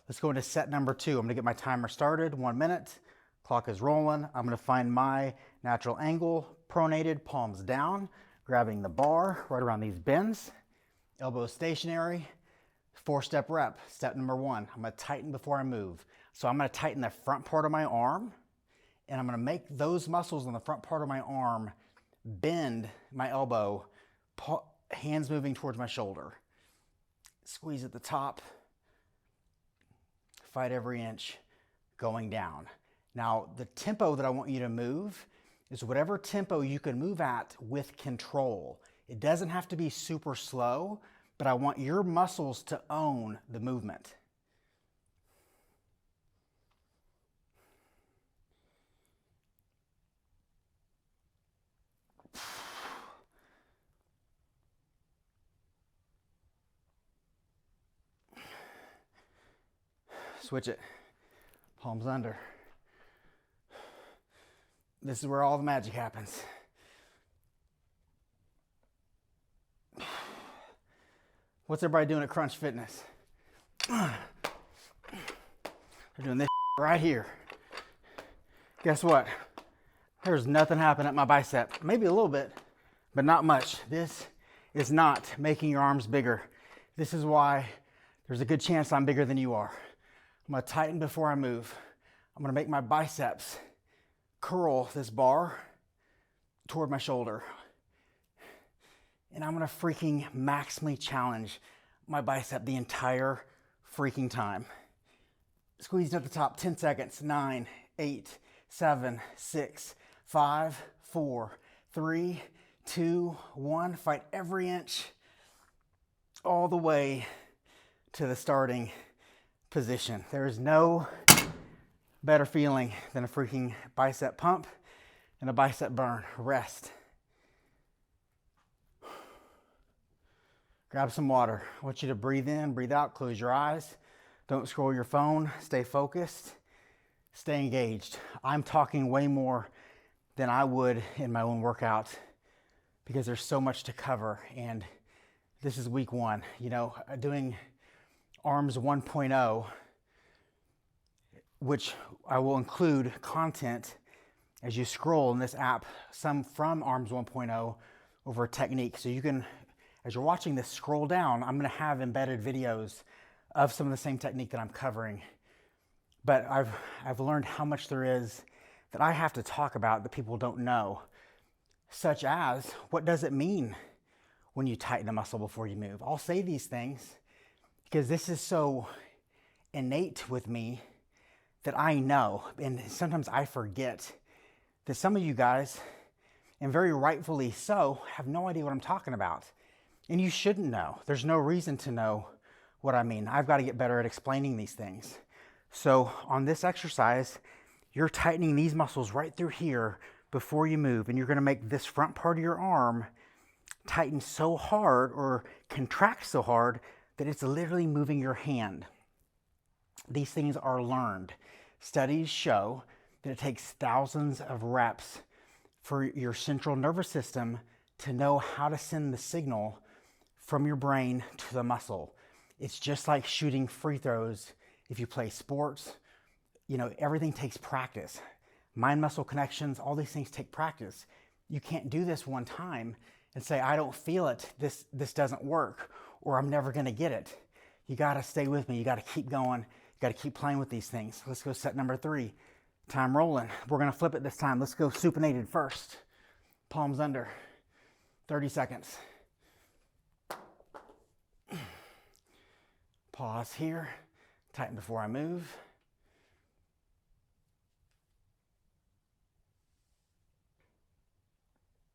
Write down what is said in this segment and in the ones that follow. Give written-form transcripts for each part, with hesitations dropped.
Let's go into set number 2. I'm gonna get my timer started, 1 minute. Clock is rolling. I'm gonna find my natural angle, pronated, palms down, grabbing the bar right around these bends, elbows stationary, 4-step rep. Step number 1, I'm gonna tighten before I move. So I'm gonna tighten the front part of my arm, and I'm gonna make those muscles on the front part of my arm bend my elbow, hands moving towards my shoulder. Squeeze at the top, fight every inch, going down. Now, the tempo that I want you to move is whatever tempo you can move at with control. It doesn't have to be super slow, but I want your muscles to own the movement. Switch it, palms under. This is where all the magic happens. What's everybody doing at Crunch Fitness? They're doing this right here. Guess what? There's nothing happening at my bicep. Maybe a little bit, but not much. This is not making your arms bigger. This is why there's a good chance I'm bigger than you are. I'm gonna tighten before I move. I'm gonna make my biceps curl this bar toward my shoulder. And I'm gonna freaking maximally challenge my bicep the entire freaking time. Squeeze at the top, 10 seconds, 9, 8, 7, 6, 5, 4, 3, 2, 1. Fight every inch all the way to the starting position. There is no better feeling than a freaking bicep pump and a bicep burn. Rest. Grab some water. I want you to breathe in, breathe out, close your eyes. Don't scroll your phone. Stay focused. Stay engaged. I'm talking way more than I would in my own workout because there's so much to cover. And this is week 1. You know, doing Arms 1.0, which I will include content as you scroll in this app, some from Arms 1.0 over a technique. So you can, as you're watching this, scroll down. I'm gonna have embedded videos of some of the same technique that I'm covering. But I've learned how much there is that I have to talk about that people don't know, such as, what does it mean when you tighten a muscle before you move? I'll say these things because this is so innate with me that I know, and sometimes I forget that some of you guys, and very rightfully so, have no idea what I'm talking about. And you shouldn't know. There's no reason to know what I mean. I've got to get better at explaining these things. So on this exercise, you're tightening these muscles right through here before you move, and you're gonna make this front part of your arm tighten so hard or contract so hard that it's literally moving your hand. These things are learned. Studies show that it takes thousands of reps for your central nervous system to know how to send the signal from your brain to the muscle. It's just like shooting free throws if you play sports. You know, everything takes practice. Mind-muscle connections, all these things take practice. You can't do this one time and say, I don't feel it, this doesn't work, or I'm never gonna get it. You gotta stay with me, you gotta keep going, you gotta keep playing with these things. Let's go set number 3. Time rolling. We're gonna flip it this time. Let's go supinated first. Palms under, 30 seconds. Pause here, tighten before I move.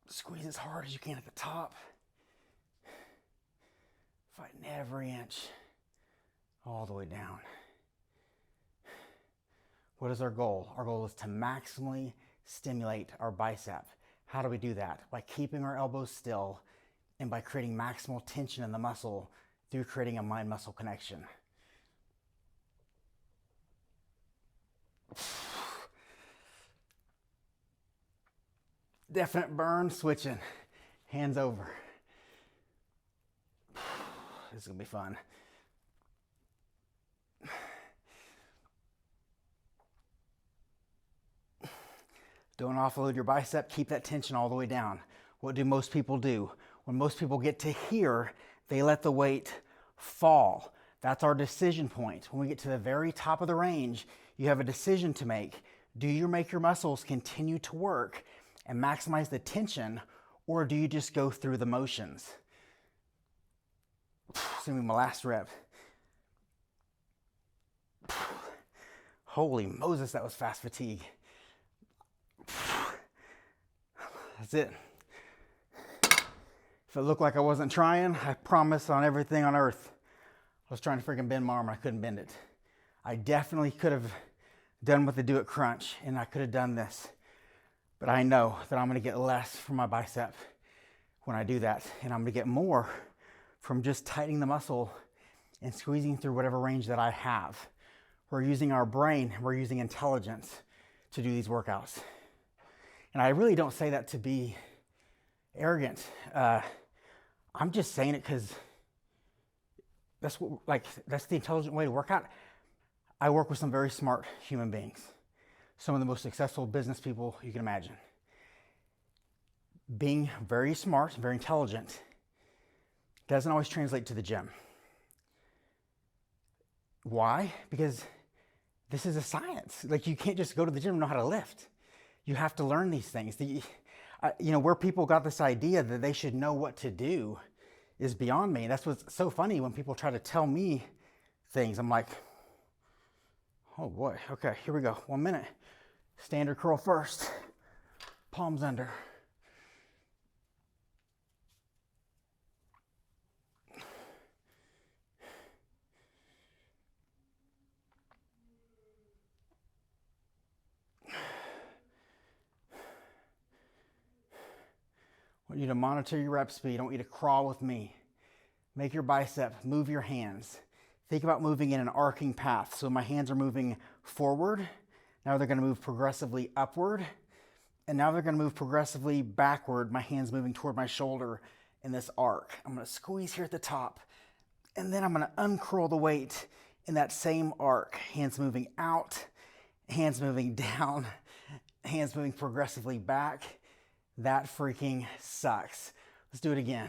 Squeeze as hard as you can at the top. Fighting every inch all the way down. What is our goal? Our goal is to maximally stimulate our bicep. How do we do that? By keeping our elbows still and by creating maximal tension in the muscle through creating a mind-muscle connection. Definite burn, switching, hands over. This is gonna be fun. Don't offload your bicep, keep that tension all the way down. What do most people do? When most people get to here, they let the weight fall. That's our decision point. When we get to the very top of the range, you have a decision to make. Do you make your muscles continue to work and maximize the tension, or do you just go through the motions? It's gonna be my last rep. Holy Moses, that was fast fatigue. That's it. If it looked like I wasn't trying, I promise on everything on earth, I was trying to freaking bend my arm and I couldn't bend it. I definitely could have done what they do at crunch, and I could have done this. But I know that I'm gonna get less from my bicep when I do that, and I'm gonna get more from just tightening the muscle and squeezing through whatever range that I have. We're using our brain, we're using intelligence to do these workouts. And I really don't say that to be arrogant. I'm just saying it because that's the intelligent way to work out. I work with some very smart human beings, some of the most successful business people you can imagine. Being very smart, very intelligent, doesn't always translate to the gym. Why? Because this is a science. Like, you can't just go to the gym and know how to lift. You have to learn these things. Where people got this idea that they should know what to do is beyond me. That's what's so funny when people try to tell me things. I'm like, oh boy, okay, here we go. 1 minute. Standard curl first. Palms under. I want you to monitor your rep speed. I want you to crawl with me. Make your bicep, move your hands. Think about moving in an arcing path. So my hands are moving forward. Now they're gonna move progressively upward. And now they're gonna move progressively backward. My hands moving toward my shoulder in this arc. I'm gonna squeeze here at the top. And then I'm gonna uncurl the weight in that same arc. Hands moving out, hands moving down, hands moving progressively back. That freaking sucks. Let's do it again.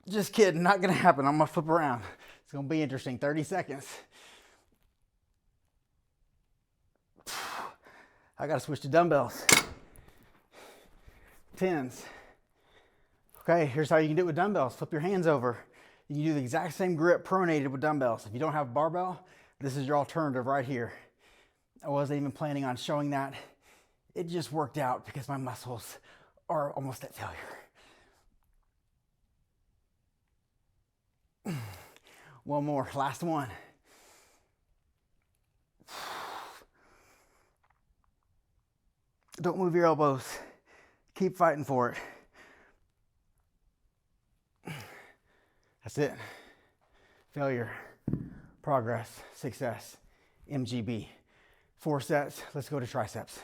Just kidding, not gonna happen. I'm gonna flip around. It's gonna be interesting. 30 seconds. I gotta switch to dumbbells. 10s. Okay, here's how you can do it with dumbbells. Flip your hands over. You can do the exact same grip pronated with dumbbells. If you don't have barbell, this is your alternative right here. I wasn't even planning on showing that. It just worked out because my muscles are almost at failure. One more, last one. Don't move your elbows. Keep fighting for it. That's it. Failure, progress, success, MGB. 4 sets. Let's go to triceps.